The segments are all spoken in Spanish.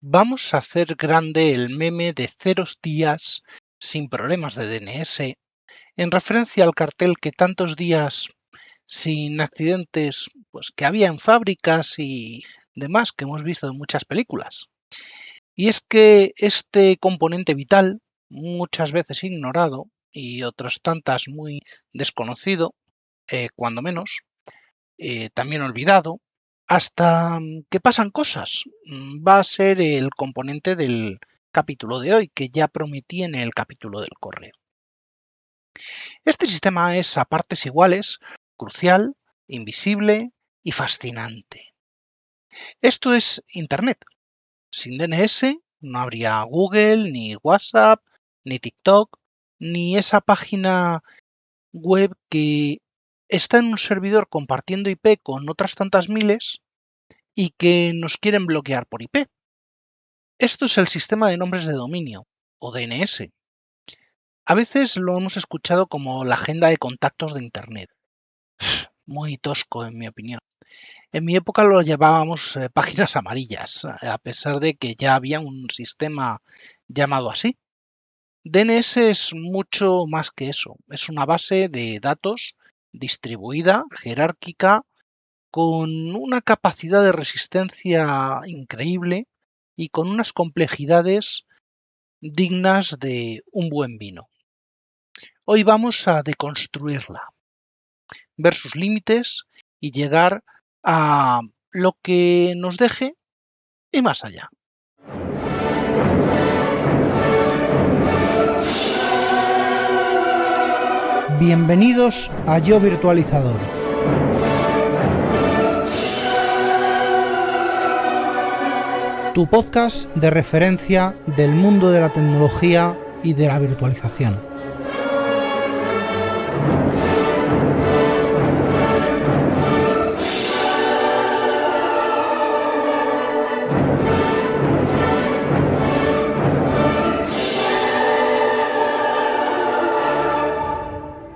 Vamos a hacer grande el meme de 0 días sin problemas de DNS, en referencia al cartel que tantos días sin accidentes pues, que había en fábricas y demás que hemos visto en muchas películas. Y es que este componente vital, muchas veces ignorado y otras tantas muy desconocido, cuando menos, también olvidado, hasta que pasan cosas. Va a ser el componente del capítulo de hoy, que ya prometí en el capítulo del correo. Este sistema es a partes iguales, crucial, invisible y fascinante. Esto es Internet. Sin DNS no habría Google, ni WhatsApp, ni TikTok, ni esa página web que está en un servidor compartiendo IP con otras tantas miles y que nos quieren bloquear por IP. Esto es el sistema de nombres de dominio, o DNS. A veces lo hemos escuchado como la agenda de contactos de Internet. Muy tosco, en mi opinión. En mi época lo llamábamos páginas amarillas, a pesar de que ya había un sistema llamado así. DNS es mucho más que eso. Es una base de datos distribuida, jerárquica, con una capacidad de resistencia increíble y con unas complejidades dignas de un buen vino. Hoy vamos a deconstruirla, ver sus límites y llegar a lo que nos deje y más allá. Bienvenidos a Yo Virtualizador. Tu podcast de referencia del mundo de la tecnología y de la virtualización.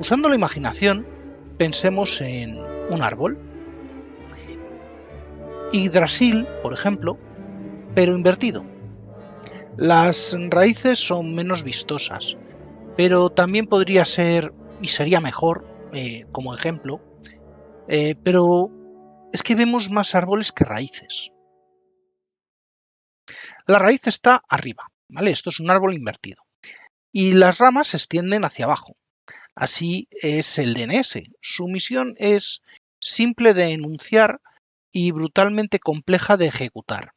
Usando la imaginación, pensemos en un árbol. Yggdrasil, por ejemplo, pero invertido. Las raíces son menos vistosas, pero también podría ser, y sería mejor, como ejemplo, pero es que vemos más árboles que raíces. La raíz está arriba, ¿vale? Esto es un árbol invertido. Y las ramas se extienden hacia abajo. Así es el DNS. Su misión es simple de enunciar y brutalmente compleja de ejecutar.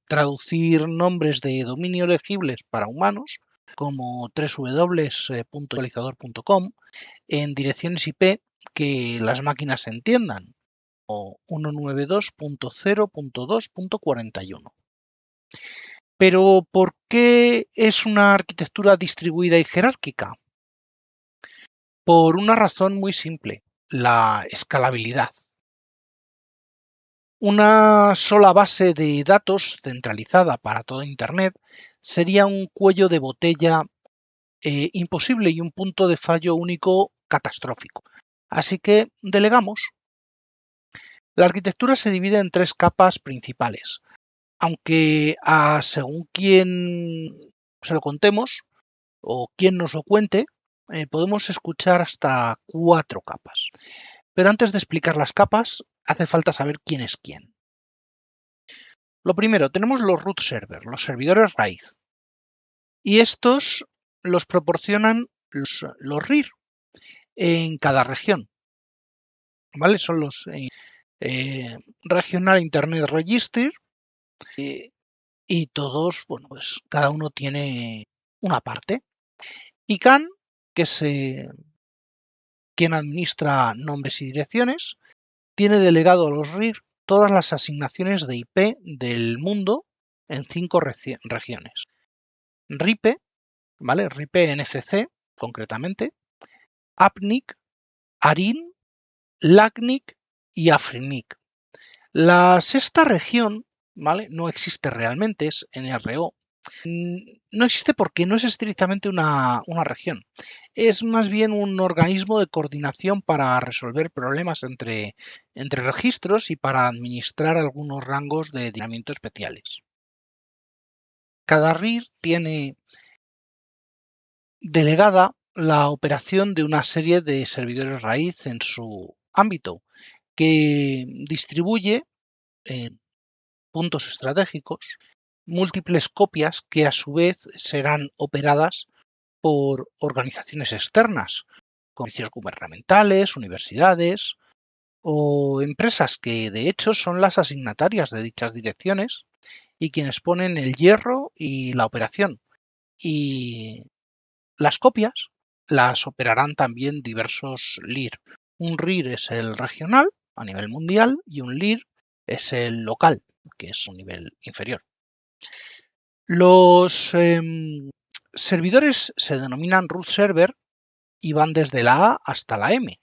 Traducir nombres de dominio legibles para humanos, como www.virtualizador.com, en direcciones IP que las máquinas entiendan, o 192.0.2.41. Pero, ¿por qué es una arquitectura distribuida y jerárquica? Por una razón muy simple, la escalabilidad. Una sola base de datos centralizada para todo Internet sería un cuello de botella imposible y un punto de fallo único catastrófico. Así que delegamos. La arquitectura se divide en 3 capas principales, aunque según quién se lo contemos o quién nos lo cuente, podemos escuchar hasta 4 capas. Pero antes de explicar las capas, hace falta saber quién es quién. Lo primero, tenemos los root servers, los servidores raíz. Y estos los proporcionan los RIR en cada región. ¿Vale? Son los Regional Internet Register y todos, bueno, pues cada uno tiene una parte. ICANN, que es quien administra nombres y direcciones, tiene delegado a los RIR todas las asignaciones de IP del mundo en 5 regiones. RIPE, ¿vale? RIPE NCC, concretamente, APNIC, ARIN, LACNIC y AFRINIC. La sexta región, ¿vale? No existe realmente, es NRO, No existe porque no es estrictamente una región. Es más bien un organismo de coordinación para resolver problemas entre registros y para administrar algunos rangos de distanciamiento especiales. Cada RIR tiene delegada la operación de una serie de servidores raíz en su ámbito, que distribuye en puntos estratégicos múltiples copias que a su vez serán operadas por organizaciones externas, servicios gubernamentales, universidades o empresas que de hecho son las asignatarias de dichas direcciones y quienes ponen el hierro y la operación. Y las copias las operarán también diversos LIR. Un RIR es el regional a nivel mundial y un LIR es el local, que es un nivel inferior. Los servidores se denominan root server y van desde la A hasta la M.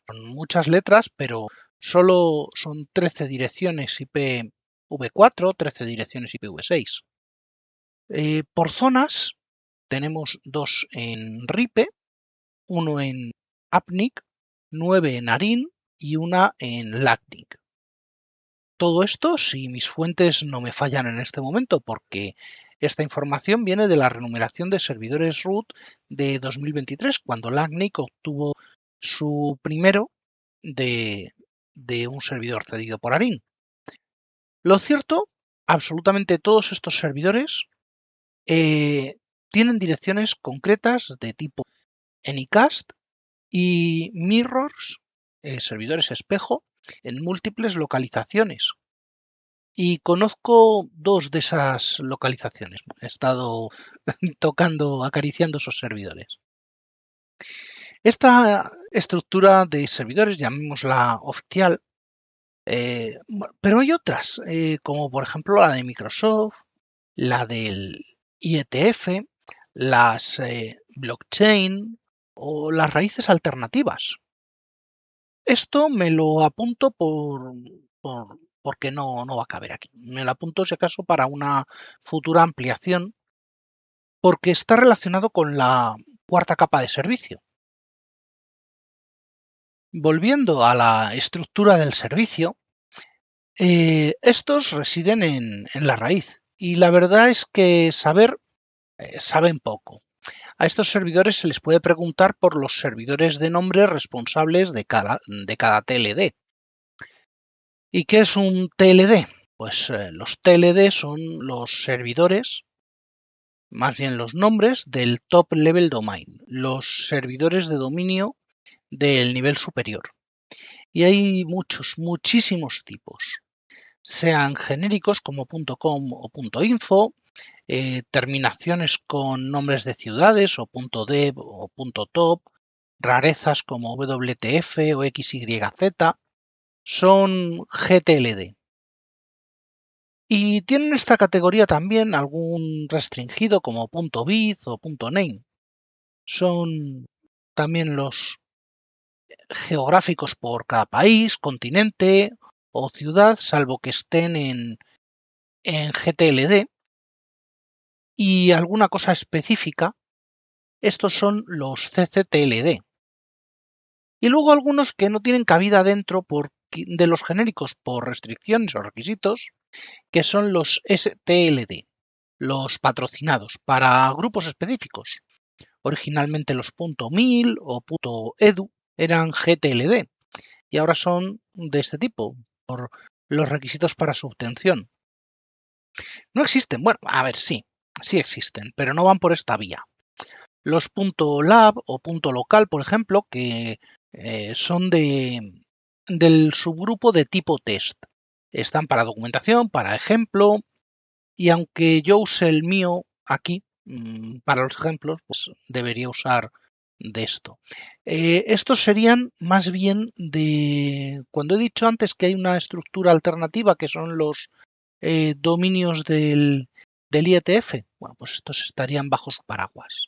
Son muchas letras, pero solo son 13 direcciones IPv4, 13 direcciones IPv6. Por zonas tenemos 2 en RIPE, 1 en APNIC, 9 en ARIN y 1 en LACNIC. Todo esto, si mis fuentes no me fallan en este momento, porque esta información viene de la renumeración de servidores root de 2023, cuando LACNIC obtuvo su primero de un servidor cedido por ARIN. Lo cierto, absolutamente todos estos servidores tienen direcciones concretas de tipo Anycast y mirrors, servidores espejo, en múltiples localizaciones. Y conozco 2 de esas localizaciones. He estado acariciando esos servidores. Esta estructura de servidores, llamémosla oficial, pero hay otras, como por ejemplo la de Microsoft, la del IETF, las blockchain o las raíces alternativas. Esto me lo apunto porque no va a caber aquí. Me lo apunto si acaso para una futura ampliación porque está relacionado con la cuarta capa de servicio. Volviendo a la estructura del servicio, estos residen en la raíz y la verdad es que saben poco. A estos servidores se les puede preguntar por los servidores de nombre responsables de cada TLD. ¿Y qué es un TLD? Pues los TLD son los servidores, más bien los nombres del Top Level Domain, los servidores de dominio del nivel superior. Y hay muchísimos tipos, sean genéricos como .com o .info, terminaciones con nombres de ciudades o .dev o .top, rarezas como WTF o XYZ, son GTLD. Y tienen esta categoría también algún restringido como .biz o .name. Son también los geográficos por cada país, continente o ciudad, salvo que estén en GTLD. Y alguna cosa específica, estos son los CCTLD. Y luego algunos que no tienen cabida dentro de los genéricos por restricciones o requisitos, que son los STLD, los patrocinados para grupos específicos. Originalmente los .mil o .edu eran GTLD y ahora son de este tipo, por los requisitos para su obtención. No existen, bueno, a ver, sí existen, pero no van por esta vía. Los .lab o .local, por ejemplo, que son del subgrupo de tipo test. Están para documentación, para ejemplo, y aunque yo use el mío aquí para los ejemplos, pues debería usar de esto. Estos serían más bien de, cuando he dicho antes que hay una estructura alternativa que son los dominios del IETF, bueno, pues estos estarían bajo su paraguas.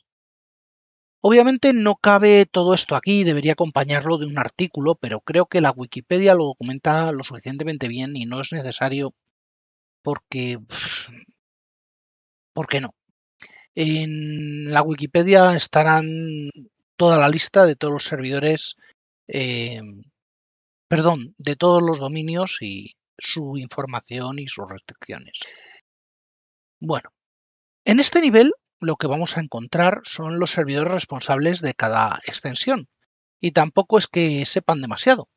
Obviamente no cabe todo esto aquí, debería acompañarlo de un artículo, pero creo que la Wikipedia lo documenta lo suficientemente bien y no es necesario porque ¿por qué no? En la Wikipedia estarán toda la lista de todos los servidores, de todos los dominios y su información y sus restricciones. Bueno, en este nivel lo que vamos a encontrar son los servidores responsables de cada extensión y tampoco es que sepan demasiado.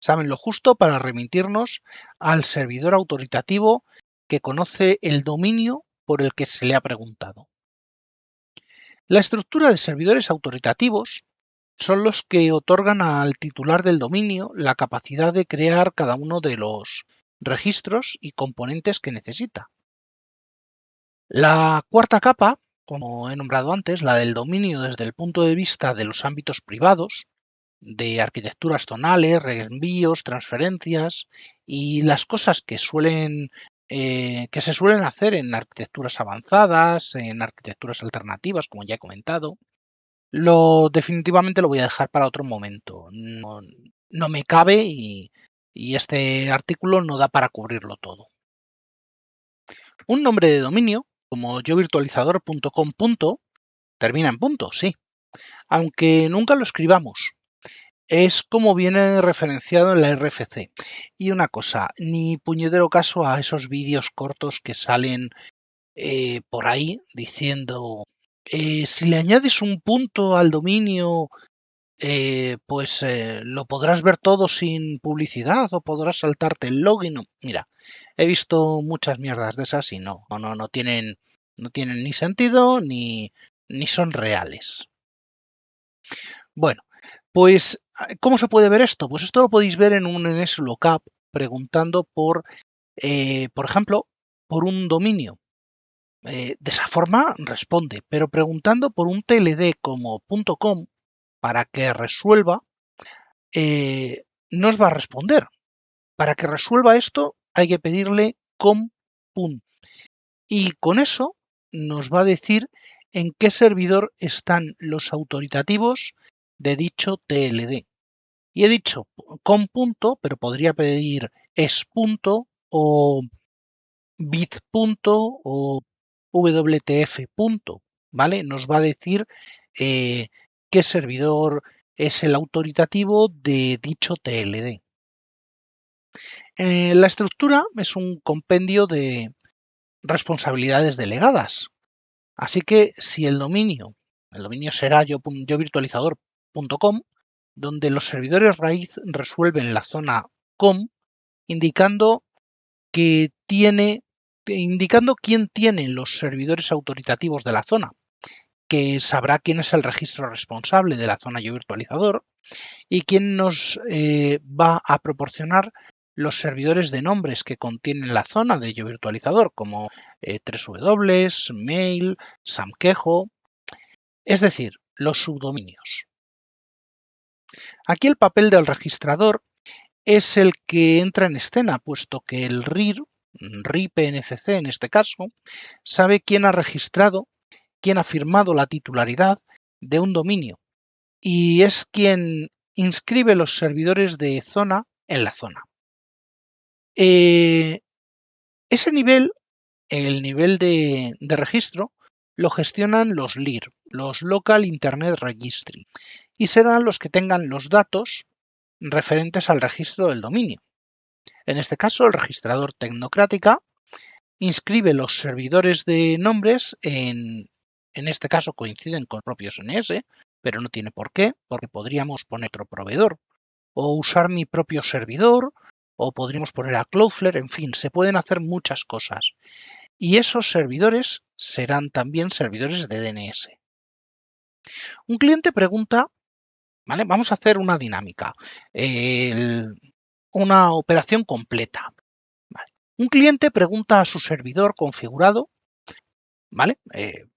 Saben lo justo para remitirnos al servidor autoritativo que conoce el dominio por el que se le ha preguntado. La estructura de servidores autoritativos son los que otorgan al titular del dominio la capacidad de crear cada uno de los registros y componentes que necesita. La cuarta capa, como he nombrado antes, la del dominio desde el punto de vista de los ámbitos privados, de arquitecturas zonales, reenvíos, transferencias y las cosas que se suelen hacer en arquitecturas avanzadas, en arquitecturas alternativas, como ya he comentado. Definitivamente lo voy a dejar para otro momento. No me cabe y este artículo no da para cubrirlo todo. Un nombre de dominio, como yovirtualizador.com, termina en punto, sí, aunque nunca lo escribamos. Es como viene referenciado en la RFC. Y una cosa, ni puñetero caso a esos vídeos cortos que salen por ahí diciendo si le añades un punto al dominio, lo podrás ver todo sin publicidad o podrás saltarte el login. Mira, he visto muchas mierdas de esas y no tienen ni sentido ni son reales. Bueno, pues, ¿cómo se puede ver esto? Pues esto lo podéis ver en un NSLookup preguntando por ejemplo, por un dominio. De esa forma responde, pero preguntando por un TLD como .com para que resuelva, no os va a responder. Para que resuelva esto hay que pedirle com. Y con eso nos va a decir en qué servidor están los autoritativos de dicho TLD. Y he dicho com. Pero podría pedir es. O bit. O WTF. ¿Vale? Nos va a decir qué servidor es el autoritativo de dicho TLD. La estructura es un compendio de responsabilidades delegadas. Así que si el dominio será yovirtualizador.com, donde los servidores raíz resuelven la zona com, indicando quién tiene los servidores autoritativos de la zona, que sabrá quién es el registro responsable de la zona yovirtualizador y quién nos va a proporcionar los servidores de nombres que contienen la zona de yovirtualizador, como 3W, mail, samquejo, es decir, los subdominios. Aquí el papel del registrador es el que entra en escena, puesto que el RIR PNCC en este caso, sabe quién ha registrado, quién ha firmado la titularidad de un dominio y es quien inscribe los servidores de zona en la zona. Ese nivel, el nivel de registro, lo gestionan los LIR, los Local Internet Registry, y serán los que tengan los datos referentes al registro del dominio. En este caso, el registrador Tecnocrática inscribe los servidores de nombres en este caso coinciden con propios NS, pero no tiene por qué, porque podríamos poner otro proveedor o usar mi propio servidor o podríamos poner a Cloudflare, en fin, se pueden hacer muchas cosas. Y esos servidores serán también servidores de DNS. Un cliente pregunta, ¿vale? Vamos a hacer una dinámica, una operación completa. ¿Vale? Un cliente pregunta a su servidor configurado, ¿vale?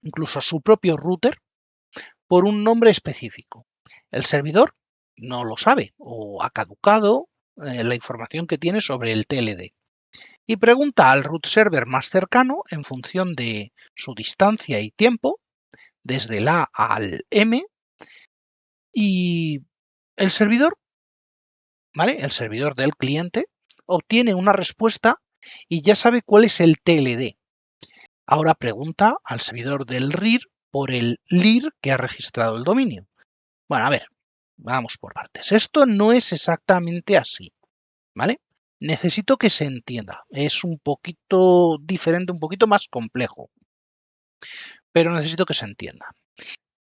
Incluso su propio router, por un nombre específico. El servidor no lo sabe o ha caducado la información que tiene sobre el TLD. Y pregunta al root server más cercano en función de su distancia y tiempo, desde el A al M, y el servidor, ¿vale? El servidor del cliente obtiene una respuesta y ya sabe cuál es el TLD. Ahora pregunta al servidor del RIR por el LIR que ha registrado el dominio. Bueno, a ver, vamos por partes. Esto no es exactamente así, ¿vale? Necesito que se entienda. Es un poquito diferente, un poquito más complejo, pero necesito que se entienda.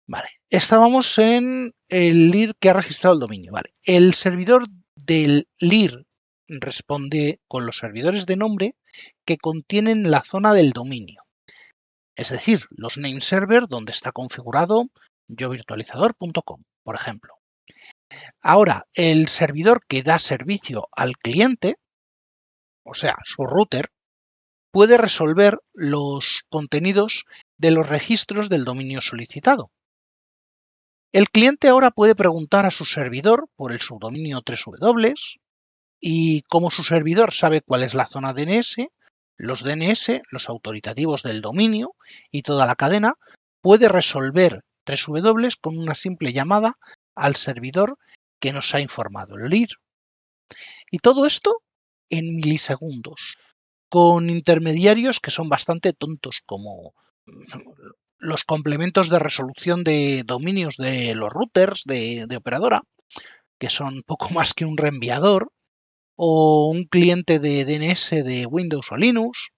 Vale, estábamos en el LIR que ha registrado el dominio. Vale, el servidor del LIR responde con los servidores de nombre que contienen la zona del dominio. Es decir, los name server donde está configurado yovirtualizador.com, por ejemplo. Ahora, el servidor que da servicio al cliente, o sea, su router, puede resolver los contenidos de los registros del dominio solicitado. El cliente ahora puede preguntar a su servidor por el subdominio 3W y como su servidor sabe cuál es la zona DNS, los DNS, los autoritativos del dominio y toda la cadena, puede resolver 3W con una simple llamada al servidor que nos ha informado el LIR. Y todo esto en milisegundos, con intermediarios que son bastante tontos, como los complementos de resolución de dominios de los routers de operadora, que son poco más que un reenviador, o un cliente de DNS de Windows o Linux.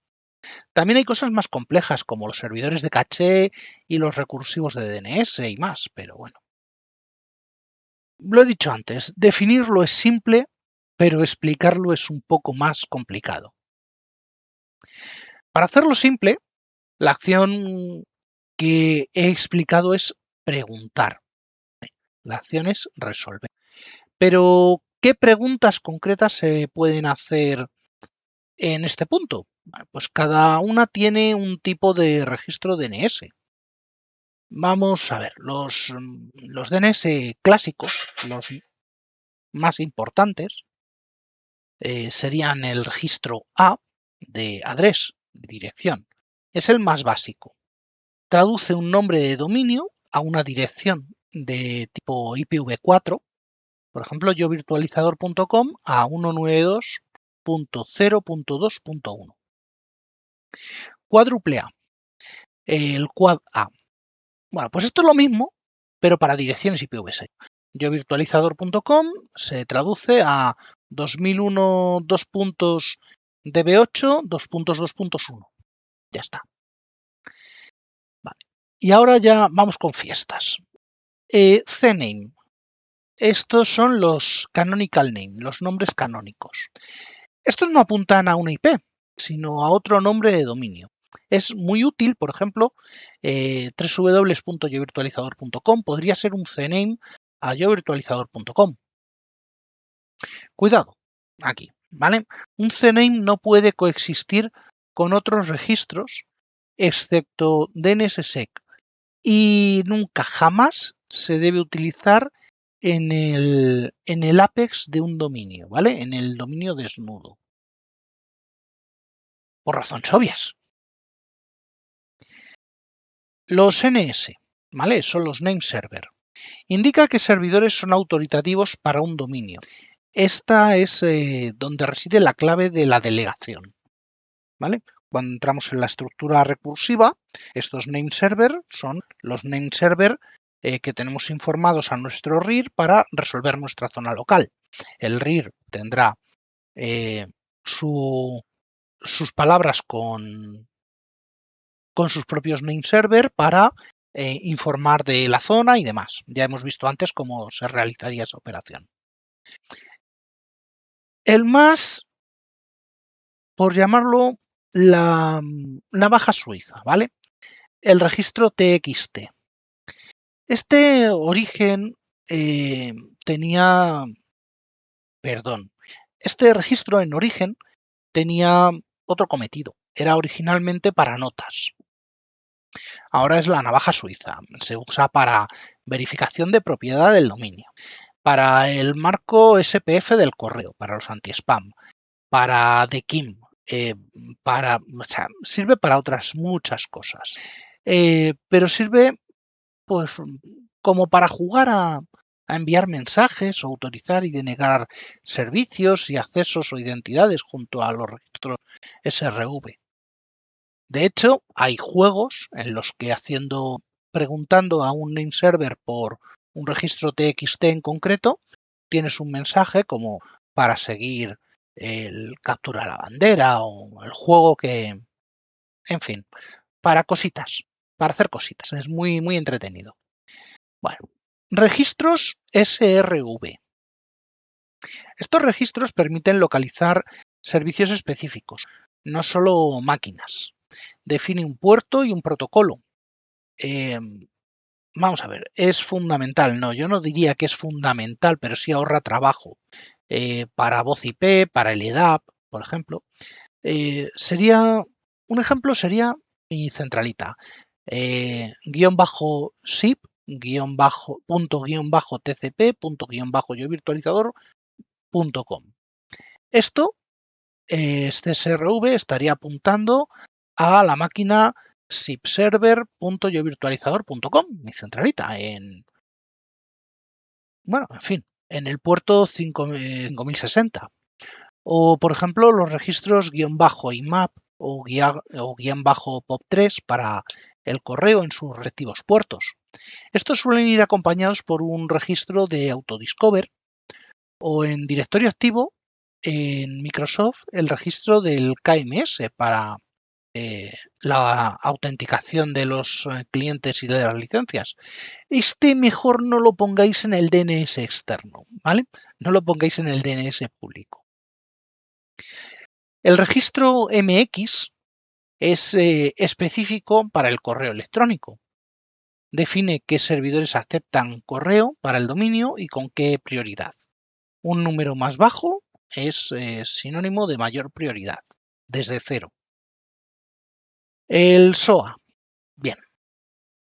También hay cosas más complejas como los servidores de caché y los recursivos de DNS y más, pero bueno. Lo he dicho antes, definirlo es simple, pero explicarlo es un poco más complicado. Para hacerlo simple, la acción que he explicado es preguntar. La acción es resolver. Pero, ¿qué preguntas concretas se pueden hacer en este punto? Pues cada una tiene un tipo de registro DNS. Vamos a ver, los DNS clásicos, los más importantes, serían el registro A de address, de dirección. Es el más básico. Traduce un nombre de dominio a una dirección de tipo IPv4, por ejemplo, yovirtualizador.com a 192.0.2.1. Cuádruple A, el quad A. Bueno, pues esto es lo mismo, pero para direcciones IPv6. Yovirtualizador.com se traduce a 2001 2.db8 2.2.1. Ya está. Vale. Y ahora ya vamos con fiestas. CNAME. Estos son los canonical name, los nombres canónicos. Estos no apuntan a una IP, sino a otro nombre de dominio. Es muy útil, por ejemplo, www.yovirtualizador.com podría ser un CNAME a yovirtualizador.com. Cuidado, aquí, ¿vale? Un CNAME no puede coexistir con otros registros, excepto DNSSEC, y nunca, jamás se debe utilizar en el apex de un dominio, ¿vale? En el dominio desnudo. Por razones obvias. Los NS, ¿vale? Son los name server. Indica que servidores son autoritativos para un dominio. Esta es donde reside la clave de la delegación, ¿vale? Cuando entramos en la estructura recursiva, estos name server son los name server que tenemos informados a nuestro RIR para resolver nuestra zona local. El RIR tendrá sus palabras con sus propios name server para informar de la zona y demás. Ya hemos visto antes cómo se realizaría esa operación. El más, por llamarlo, la navaja suiza, ¿vale? El registro TXT. Este origen este registro en origen tenía otro cometido. Era originalmente para notas. Ahora es la navaja suiza. Se usa para verificación de propiedad del dominio, para el marco SPF del correo, para los anti-spam, para DKIM, sirve para otras muchas cosas. Pero sirve pues como para jugar a enviar mensajes o autorizar y denegar servicios y accesos o identidades junto a los registros SRV. De hecho, hay juegos en los que preguntando a un name server por un registro TXT en concreto, tienes un mensaje como para seguir el captura de la bandera o el juego que, en fin, para cositas, para hacer cositas. Es muy, muy entretenido. Bueno, registros SRV. Estos registros permiten localizar servicios específicos, no solo máquinas. Define un puerto y un protocolo. Vamos a ver, es fundamental. No, yo no diría que es fundamental, pero sí ahorra trabajo. Para voz IP, para el EDAP, por ejemplo. Un ejemplo sería mi centralita. _SIP, _TCP, yo virtualizador.com. Este SRV estaría apuntando a la máquina SIPserver.yovirtualizador.com, mi centralita, en el puerto 5060. O, por ejemplo, los registros --IMAP o --POP3 para el correo en sus respectivos puertos. Estos suelen ir acompañados por un registro de Autodiscover o en directorio activo en Microsoft el registro del KMS para la autenticación de los clientes y de las licencias. Mejor no lo pongáis en el DNS externo, ¿vale? No lo pongáis en el DNS público. El registro MX es específico para el correo electrónico. Define qué servidores aceptan correo para el dominio y con qué prioridad. Un número más bajo es sinónimo de mayor prioridad, desde 0. El SOA. Bien.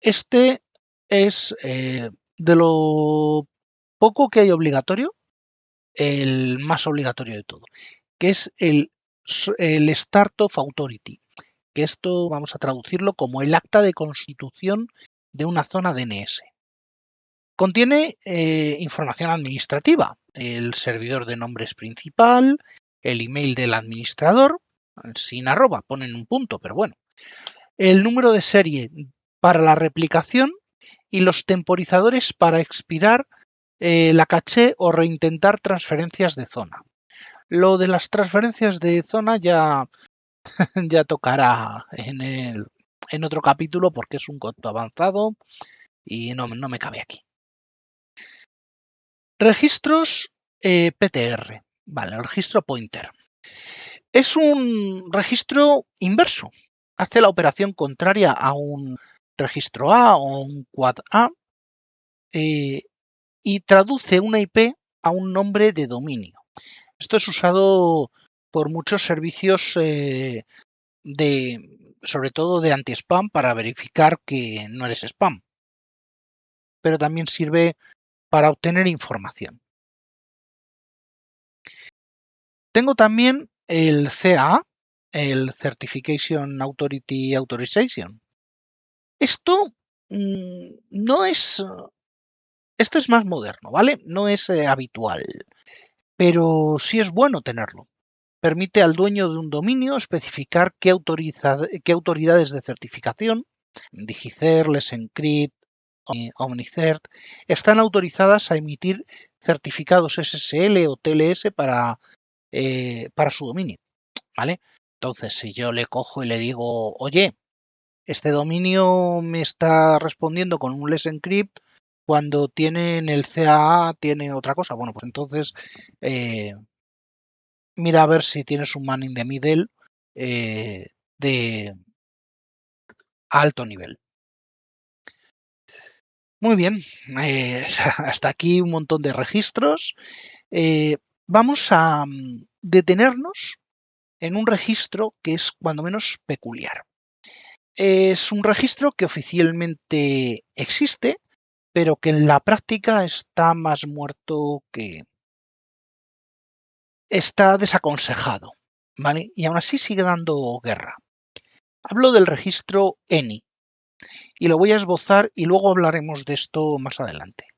Este es de lo poco que hay obligatorio, el más obligatorio de todo, que es el Start of Authority, que esto vamos a traducirlo como el acta de constitución de una zona DNS. Contiene información administrativa, el servidor de nombres principal, el email del administrador, sin arroba, ponen un punto, pero bueno, el número de serie para la replicación y los temporizadores para expirar la caché o reintentar transferencias de zona. Lo de las transferencias de zona ya tocará en otro capítulo porque es un concepto avanzado y no me cabe aquí. Registros PTR, vale, el registro pointer. Es un registro inverso. Hace la operación contraria a un registro A o un quad A y traduce una IP a un nombre de dominio. Esto es usado por muchos servicios sobre todo de anti-spam para verificar que no eres spam. Pero también sirve para obtener información. Tengo también el CAA, el Certification Authority Authorization. Esto esto es más moderno, ¿vale? No es habitual, pero sí es bueno tenerlo. Permite al dueño de un dominio especificar qué autoridades de certificación, DigiCert, Let's Encrypt, OmniCert, están autorizadas a emitir certificados SSL o TLS para su dominio, ¿vale? Entonces, si yo le cojo y le digo, oye, este dominio me está respondiendo con un Let's Encrypt cuando tiene en el CAA tiene otra cosa, bueno, pues entonces mira a ver si tienes un man in the middle de alto nivel. Muy bien, hasta aquí un montón de registros. Vamos a detenernos en un registro que es cuando menos peculiar. Es un registro que oficialmente existe, pero que en la práctica está más muerto que... está desaconsejado, ¿vale? Y aún así sigue dando guerra. Hablo del registro ENI y lo voy a esbozar y luego hablaremos de esto más adelante.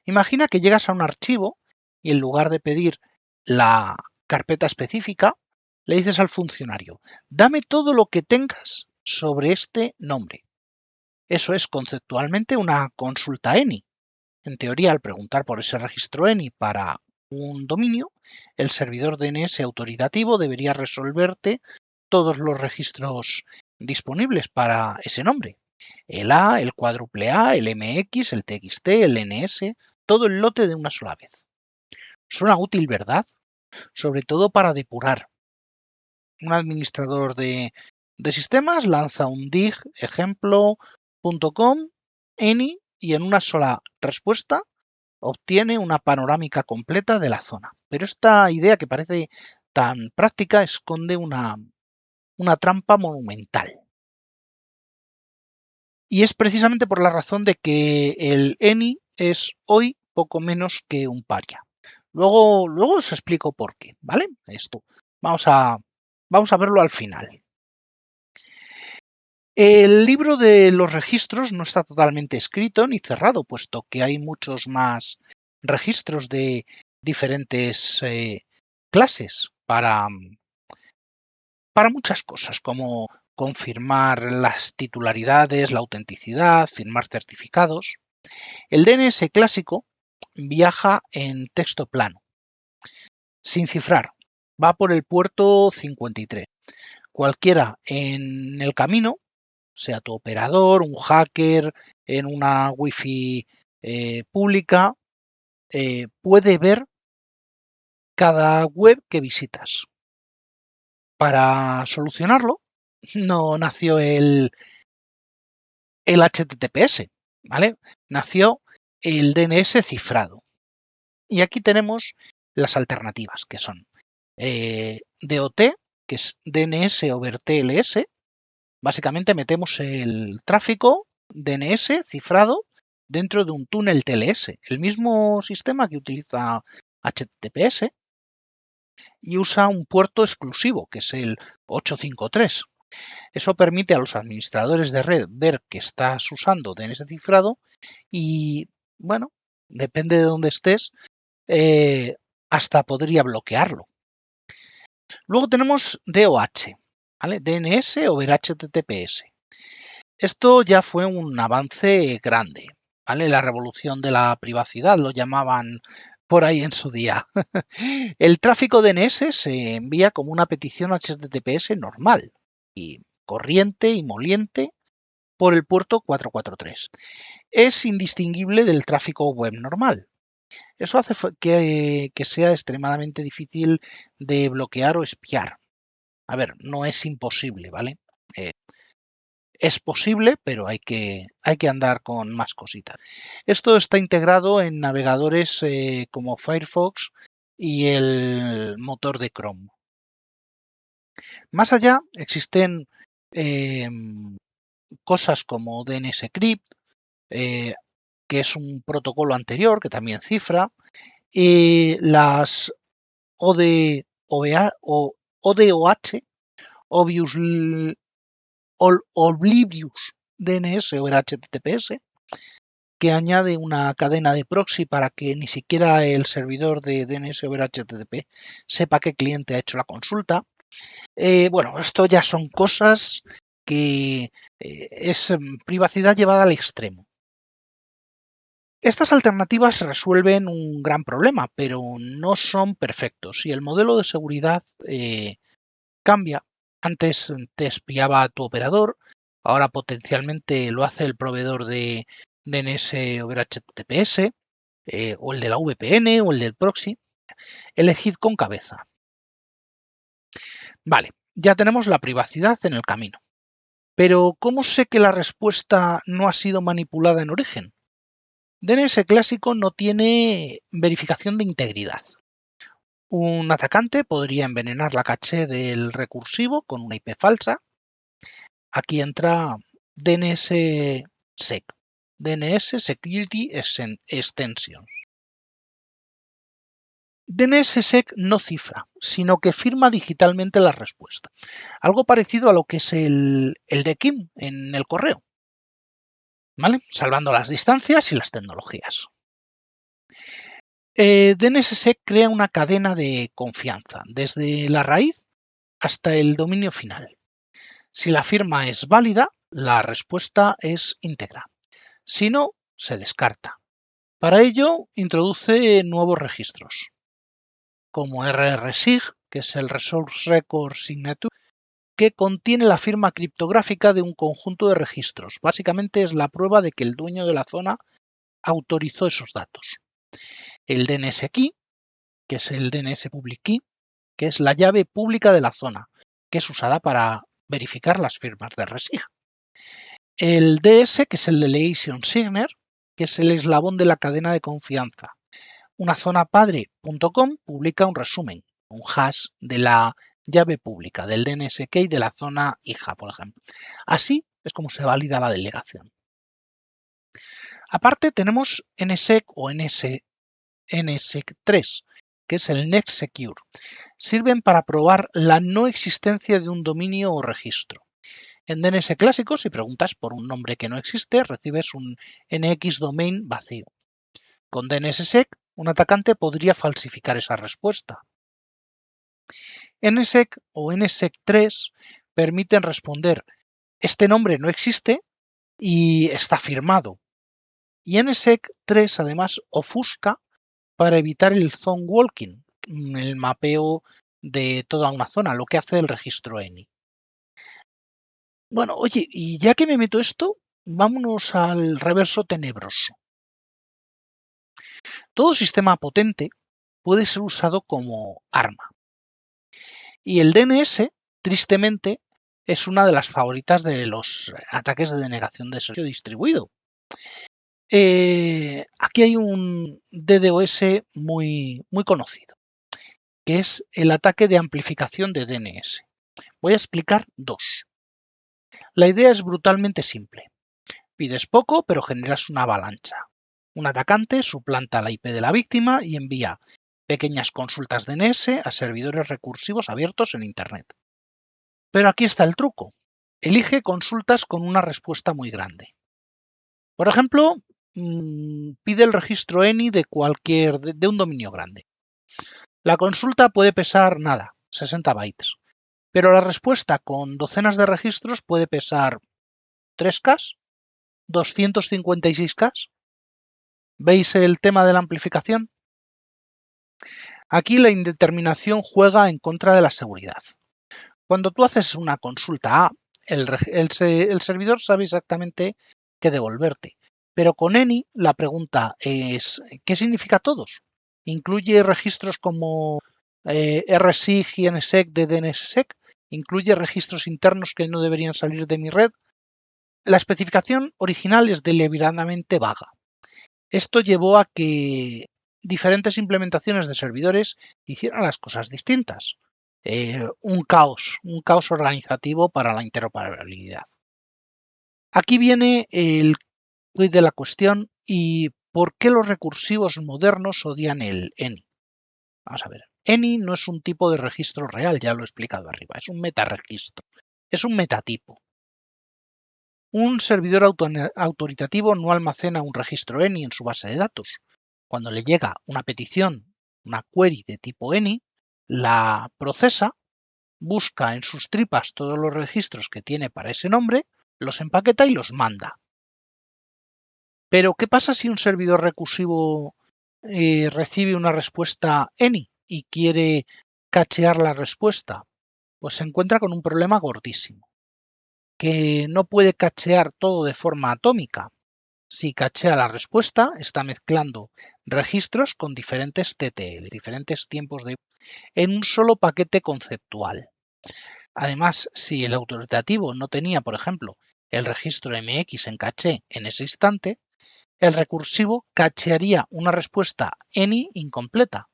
Imagina que llegas a un archivo y en lugar de pedir la carpeta específica, le dices al funcionario, dame todo lo que tengas sobre este nombre. Eso es conceptualmente una consulta ENI. En teoría, al preguntar por ese registro ENI para un dominio, el servidor DNS autoritativo debería resolverte todos los registros disponibles para ese nombre. El A, el cuádruple A, el MX, el TXT, el NS, todo el lote de una sola vez. Suena útil, ¿verdad? Sobre todo para depurar. Un administrador de sistemas lanza un dig ejemplo.com ENI y en una sola respuesta obtiene una panorámica completa de la zona. Pero esta idea que parece tan práctica esconde una trampa monumental. Y es precisamente por la razón de que el ENI es hoy poco menos que un paria. Luego os explico por qué, ¿vale? Esto. Vamos a verlo al final. El libro de los registros no está totalmente escrito ni cerrado, puesto que hay muchos más registros de diferentes clases para muchas cosas, como confirmar las titularidades, la autenticidad, firmar certificados. El DNS clásico viaja en texto plano, sin cifrar. Va por el puerto 53. Cualquiera en el camino, sea tu operador, un hacker, en una wifi pública, puede ver cada web que visitas. Para solucionarlo, no nació el HTTPS, ¿vale? Nació el DNS cifrado. Y aquí tenemos las alternativas, que son DOT, que es DNS over TLS. Básicamente metemos el tráfico DNS cifrado dentro de un túnel TLS, el mismo sistema que utiliza HTTPS, y usa un puerto exclusivo, que es el 853. Eso permite a los administradores de red ver que estás usando DNS cifrado y, bueno, depende de dónde estés, hasta podría bloquearlo. Luego tenemos DOH, ¿vale? DNS over HTTPS. Esto ya fue un avance grande, ¿vale? La revolución de la privacidad lo llamaban por ahí en su día. El tráfico DNS se envía como una petición HTTPS normal y corriente y moliente por el puerto 443. Es indistinguible del tráfico web normal. Eso hace que sea extremadamente difícil de bloquear o espiar. A ver, no es imposible, ¿vale? Es posible, pero hay que andar con más cositas. Esto está integrado en navegadores como Firefox y el motor de Chrome. Más allá existen cosas como DNSCrypt, que es un protocolo anterior que también cifra, y las ODOH, Oblivious DNS over HTTPS, que añade una cadena de proxy para que ni siquiera el servidor de DNS over HTTP sepa qué cliente ha hecho la consulta. Bueno, esto ya son cosas que es privacidad llevada al extremo. Estas alternativas resuelven un gran problema, pero no son perfectos y el modelo de seguridad cambia. Antes te espiaba a tu operador, ahora potencialmente lo hace el proveedor de DNS over HTTPS, o el de la VPN o el del proxy. Elegid con cabeza. Vale, ya tenemos la privacidad en el camino. Pero ¿cómo sé que la respuesta no ha sido manipulada en origen? DNS clásico no tiene verificación de integridad. Un atacante podría envenenar la caché del recursivo con una IP falsa. Aquí entra DNSSEC, DNS Security Extensions. DNSSEC no cifra, sino que firma digitalmente la respuesta. Algo parecido a lo que es el DKIM en el correo, ¿vale? Salvando las distancias y las tecnologías. DNSSEC crea una cadena de confianza desde la raíz hasta el dominio final. Si la firma es válida, la respuesta es íntegra. Si no, se descarta. Para ello, introduce nuevos registros, como RRSIG, que es el Resource Record Signature, que contiene la firma criptográfica de un conjunto de registros. Básicamente es la prueba de que el dueño de la zona autorizó esos datos. El DNS Key, que es el DNS Public Key, que es la llave pública de la zona, que es usada para verificar las firmas de RSIG. El DS, que es el Delegation Signer, que es el eslabón de la cadena de confianza. Unazonapadre.com publica un resumen, un hash de la llave pública del DNS key de la zona hija, por ejemplo. Así es como se valida la delegación. Aparte tenemos NSEC o NSEC3, que es el Next Secure. Sirven para probar la no existencia de un dominio o registro. En DNS clásico, si preguntas por un nombre que no existe, recibes un NX domain vacío. Con DNSSEC, un atacante podría falsificar esa respuesta. NSEC o NSEC3 permiten responder este nombre no existe y está firmado. Y NSEC3 además ofusca para evitar el zone walking, el mapeo de toda una zona, lo que hace el registro ENI. Bueno, oye, y ya que me meto esto, vámonos al reverso tenebroso. Todo sistema potente puede ser usado como arma. Y el DNS, tristemente, es una de las favoritas de los ataques de denegación de servicio distribuido. Aquí hay un DDoS muy conocido, que es el ataque de amplificación de DNS. Voy a explicar dos. La idea es brutalmente simple. Pides poco, pero generas una avalancha. Un atacante suplanta la IP de la víctima y envía pequeñas consultas DNS a servidores recursivos abiertos en Internet. Pero aquí está el truco. Elige consultas con una respuesta muy grande. Por ejemplo, pide el registro ENI de un dominio grande. La consulta puede pesar nada, 60 bytes, pero la respuesta con docenas de registros puede pesar 3K, 256K. ¿Veis el tema de la amplificación? Aquí la indeterminación juega en contra de la seguridad. Cuando tú haces una consulta A, el servidor sabe exactamente qué devolverte. Pero con ENI la pregunta es ¿qué significa todos? ¿Incluye registros como RSIG y NSEC de DNSSEC? ¿Incluye registros internos que no deberían salir de mi red? La especificación original es deliberadamente vaga. Esto llevó a que diferentes implementaciones de servidores hicieran las cosas distintas. Un caos organizativo para la interoperabilidad. Aquí viene el quid de la cuestión y por qué los recursivos modernos odian el ENI. Vamos a ver, ENI no es un tipo de registro real, ya lo he explicado arriba, es un metaregistro, es un metatipo. Un servidor autoritativo no almacena un registro ENI en su base de datos. Cuando le llega una petición, una query de tipo ENI, la procesa, busca en sus tripas todos los registros que tiene para ese nombre, los empaqueta y los manda. Pero, ¿qué pasa si un servidor recursivo recibe una respuesta ENI y quiere cachear la respuesta? Pues se encuentra con un problema gordísimo, que no puede cachear todo de forma atómica. Si cachea la respuesta, está mezclando registros con diferentes TTL, diferentes tiempos en un solo paquete conceptual. Además, si el autoritativo no tenía, por ejemplo, el registro MX en caché en ese instante, el recursivo cachearía una respuesta ENI incompleta.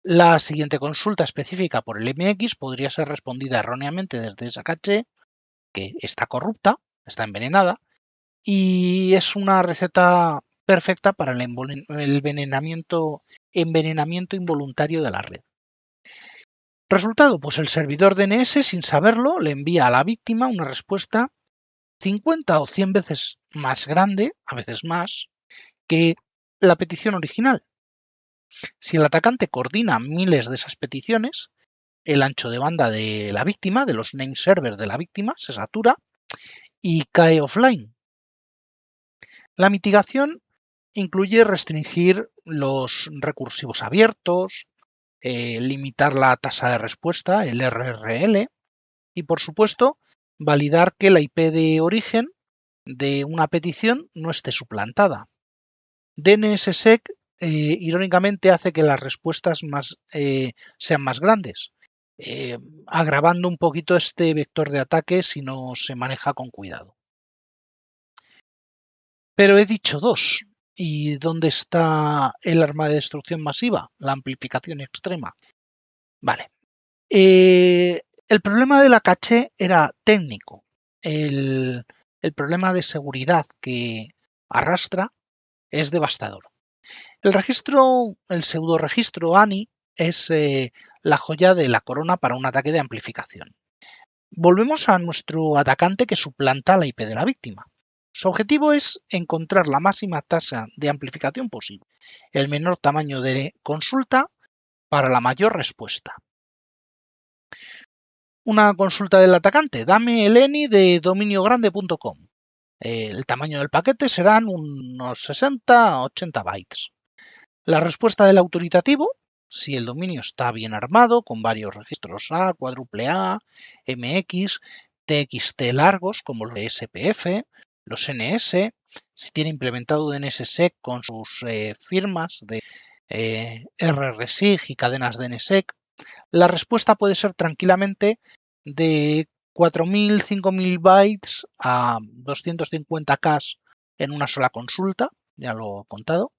La siguiente consulta específica por el MX podría ser respondida erróneamente desde esa caché, que está corrupta, está envenenada, y es una receta perfecta para el envenenamiento involuntario de la red. Resultado, pues el servidor DNS, sin saberlo, le envía a la víctima una respuesta 50 o 100 veces más grande, a veces más, que la petición original. Si el atacante coordina miles de esas peticiones, el ancho de banda de la víctima, de los name servers de la víctima, se satura y cae offline. La mitigación incluye restringir los recursivos abiertos, limitar la tasa de respuesta, el RRL, y por supuesto, validar que la IP de origen de una petición no esté suplantada. DNSSEC irónicamente hace que las respuestas sean más grandes, agravando un poquito este vector de ataque si no se maneja con cuidado. Pero he dicho dos. ¿Y dónde está el arma de destrucción masiva? La amplificación extrema. Vale. El problema de la caché era técnico. El problema de seguridad que arrastra es devastador. El pseudo-registro ANI es la joya de la corona para un ataque de amplificación. Volvemos a nuestro atacante que suplanta la IP de la víctima. Su objetivo es encontrar la máxima tasa de amplificación posible, el menor tamaño de consulta para la mayor respuesta. Una consulta del atacante, dame el ENI de dominiogrande.com. El tamaño del paquete serán unos 60 a 80 bytes. La respuesta del autoritativo, si el dominio está bien armado, con varios registros A, AAA, MX, TXT largos como los SPF, los NS, si tiene implementado DNSSEC con sus firmas de RRSIG y cadenas DNSSEC, la respuesta puede ser tranquilamente de 4.000, 5.000 bytes a 250K en una sola consulta, ya lo he contado.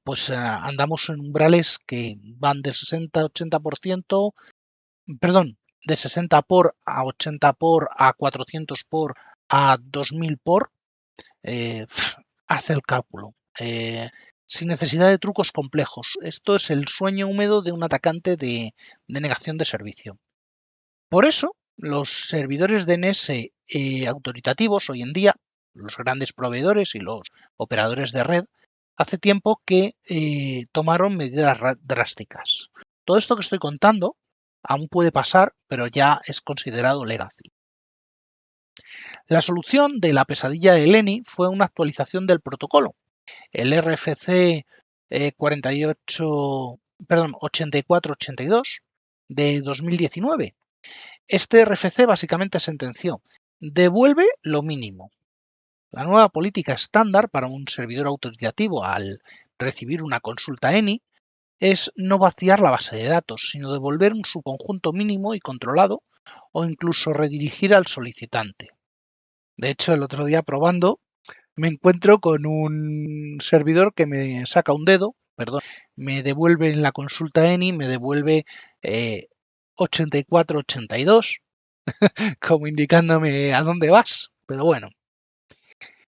Pues andamos en umbrales que van de 60-80%, perdón, de 60 por a 80 por a 400 por a 2000 por. Hace el cálculo. Sin necesidad de trucos complejos. Esto es el sueño húmedo de un atacante de negación de servicio. Por eso, los servidores DNS autoritativos hoy en día, los grandes proveedores y los operadores de red, hace tiempo que tomaron medidas drásticas. Todo esto que estoy contando aún puede pasar, pero ya es considerado legacy. La solución de la pesadilla de ENI fue una actualización del protocolo, el RFC 8482 de 2019. Este RFC básicamente sentenció: devuelve lo mínimo. La nueva política estándar para un servidor autoritativo al recibir una consulta ENI es no vaciar la base de datos, sino devolver un subconjunto mínimo y controlado o incluso redirigir al solicitante. De hecho, el otro día probando me encuentro con un servidor que me saca un dedo, me devuelve en la consulta ENI, me devuelve 8482, como indicándome a dónde vas, pero bueno.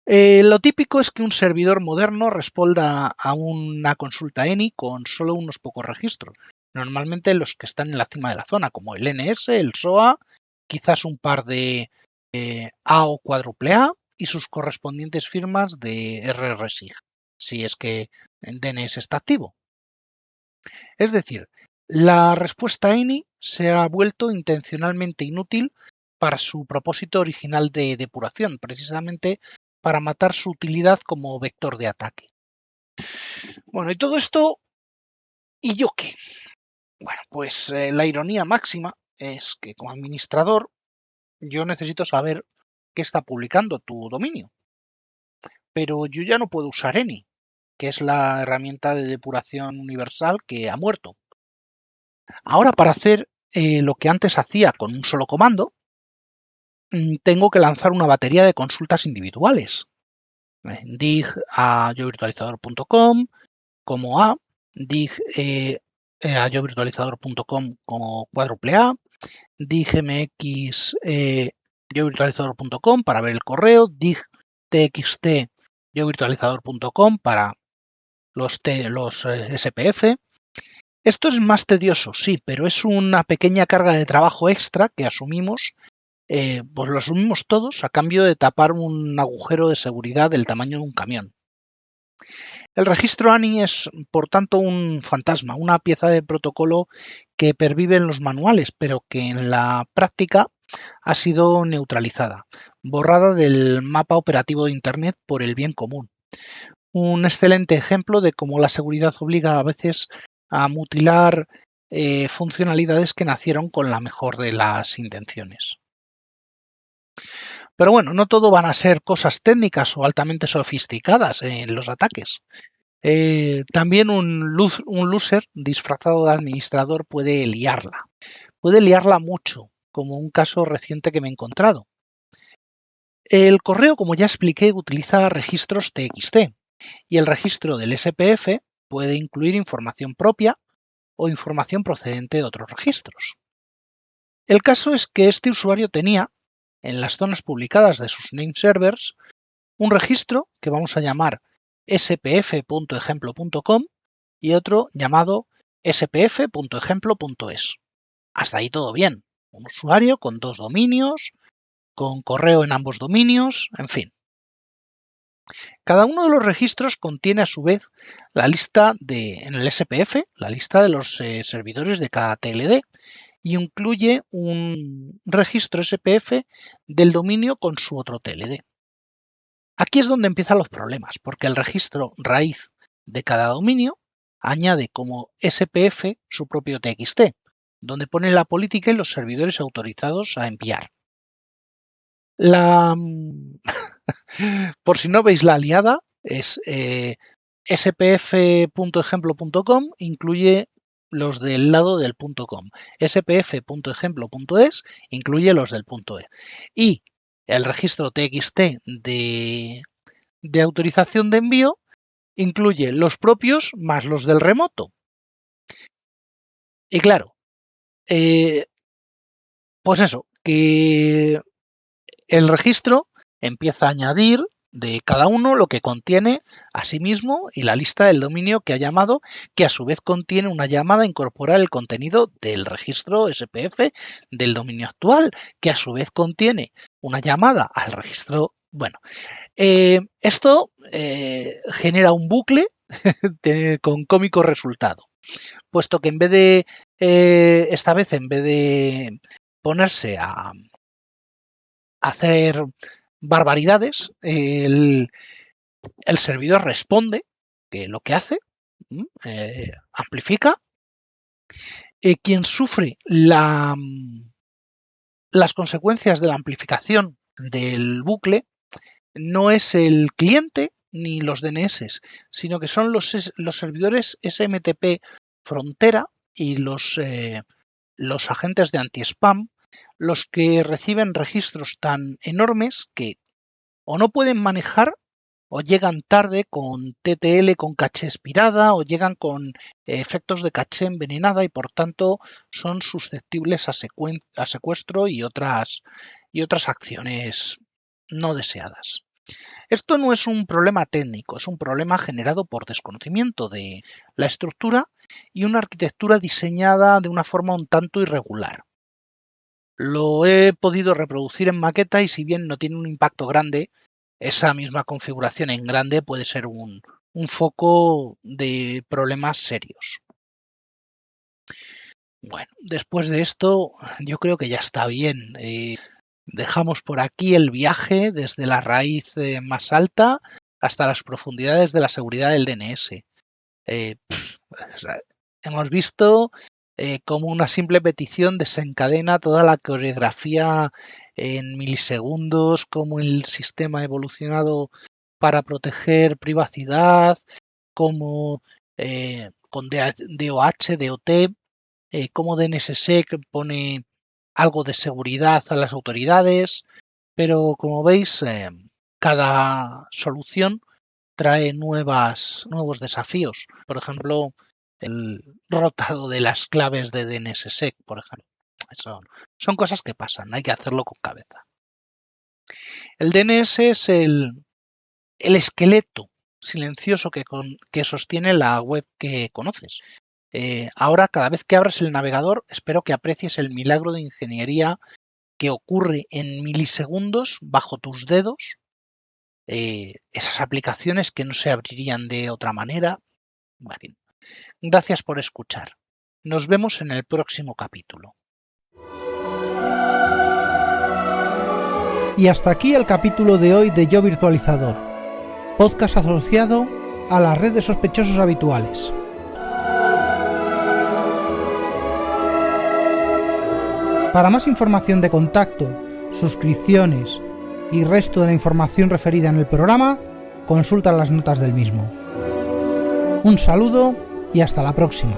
Lo típico es que un servidor moderno responda a una consulta ENI con solo unos pocos registros, normalmente los que están en la cima de la zona, como el NS, el SOA, quizás un par de A o AAA y sus correspondientes firmas de RRSIG, si es que DNS está activo. Es decir, la respuesta ENI se ha vuelto intencionalmente inútil para su propósito original de depuración, precisamente para matar su utilidad como vector de ataque. Bueno, y todo esto, ¿y yo qué? Bueno, pues la ironía máxima es que como administrador yo necesito saber qué está publicando tu dominio. Pero yo ya no puedo usar ENI, que es la herramienta de depuración universal que ha muerto. Ahora, para hacer lo que antes hacía con un solo comando, tengo que lanzar una batería de consultas individuales. Dig a yovirtualizador.com como A, dig a yovirtualizador.com como AAA, dig mx yovirtualizador.com para ver el correo, dig txt yovirtualizador.com para los SPF. Esto es más tedioso, sí, pero es una pequeña carga de trabajo extra que asumimos. Pues lo asumimos todos a cambio de tapar un agujero de seguridad del tamaño de un camión. El registro ANI es, por tanto, un fantasma, una pieza de protocolo que pervive en los manuales, pero que en la práctica ha sido neutralizada, borrada del mapa operativo de Internet por el bien común. Un excelente ejemplo de cómo la seguridad obliga a veces a mutilar funcionalidades que nacieron con la mejor de las intenciones. Pero bueno, no todo van a ser cosas técnicas o altamente sofisticadas en los ataques. También un loser disfrazado de administrador puede liarla. Puede liarla mucho, como un caso reciente que me he encontrado. El correo, como ya expliqué, utiliza registros TXT y el registro del SPF puede incluir información propia o información procedente de otros registros. El caso es que este usuario tenía, en las zonas publicadas de sus name servers, un registro que vamos a llamar spf.ejemplo.com y otro llamado spf.ejemplo.es. Hasta ahí todo bien. Un usuario con 2 dominios, con correo en ambos dominios, en fin. Cada uno de los registros contiene a su vez la lista en el SPF, la lista de los servidores de cada TLD y incluye un registro SPF del dominio con su otro TLD. Aquí es donde empiezan los problemas, porque el registro raíz de cada dominio añade como SPF su propio TXT, donde pone la política y los servidores autorizados a enviar. Por si no veis la aliada, es spf.ejemplo.com incluye los del lado del .com. spf.ejemplo.es incluye los del .e. Y el registro TXT de autorización de envío incluye los propios más los del remoto. Y claro, pues eso, que el registro empieza a añadir de cada uno lo que contiene a sí mismo y la lista del dominio que ha llamado, que a su vez contiene una llamada a incorporar el contenido del registro SPF del dominio actual, que a su vez contiene una llamada al registro. Bueno, esto genera un bucle con cómico resultado, puesto que en vez de, esta vez en vez de ponerse a hacer barbaridades, el servidor responde que lo que hace, amplifica. Quien sufre las consecuencias de la amplificación del bucle no es el cliente ni los DNS, sino que son los servidores SMTP frontera y los agentes de anti-spam los que reciben registros tan enormes que o no pueden manejar o llegan tarde con TTL con caché expirada o llegan con efectos de caché envenenada y por tanto son susceptibles a secuestro y otras acciones no deseadas. Esto no es un problema técnico, es un problema generado por desconocimiento de la estructura y una arquitectura diseñada de una forma un tanto irregular. Lo he podido reproducir en maqueta y si bien no tiene un impacto grande, esa misma configuración en grande puede ser un foco de problemas serios. Bueno, después de esto yo creo que ya está bien. Dejamos por aquí el viaje desde la raíz más alta hasta las profundidades de la seguridad del DNS. Hemos visto cómo una simple petición desencadena toda la coreografía en milisegundos, cómo el sistema ha evolucionado para proteger privacidad, cómo con DOH, DOT, cómo DNSSEC pone algo de seguridad a las autoridades, pero como veis, cada solución trae nuevos desafíos. Por ejemplo, el rotado de las claves de DNSSEC, por ejemplo. Son cosas que pasan, hay que hacerlo con cabeza. El DNS es el esqueleto silencioso que sostiene la web que conoces. Ahora, cada vez que abres el navegador, espero que aprecies el milagro de ingeniería que ocurre en milisegundos bajo tus dedos. Esas aplicaciones que no se abrirían de otra manera. Vale. Gracias por escuchar. Nos vemos en el próximo capítulo. Y hasta aquí el capítulo de hoy de Yo Virtualizador, podcast asociado a la red de sospechosos habituales. Para más información de contacto, suscripciones y resto de la información referida en el programa, consulta las notas del mismo. Un saludo y hasta la próxima.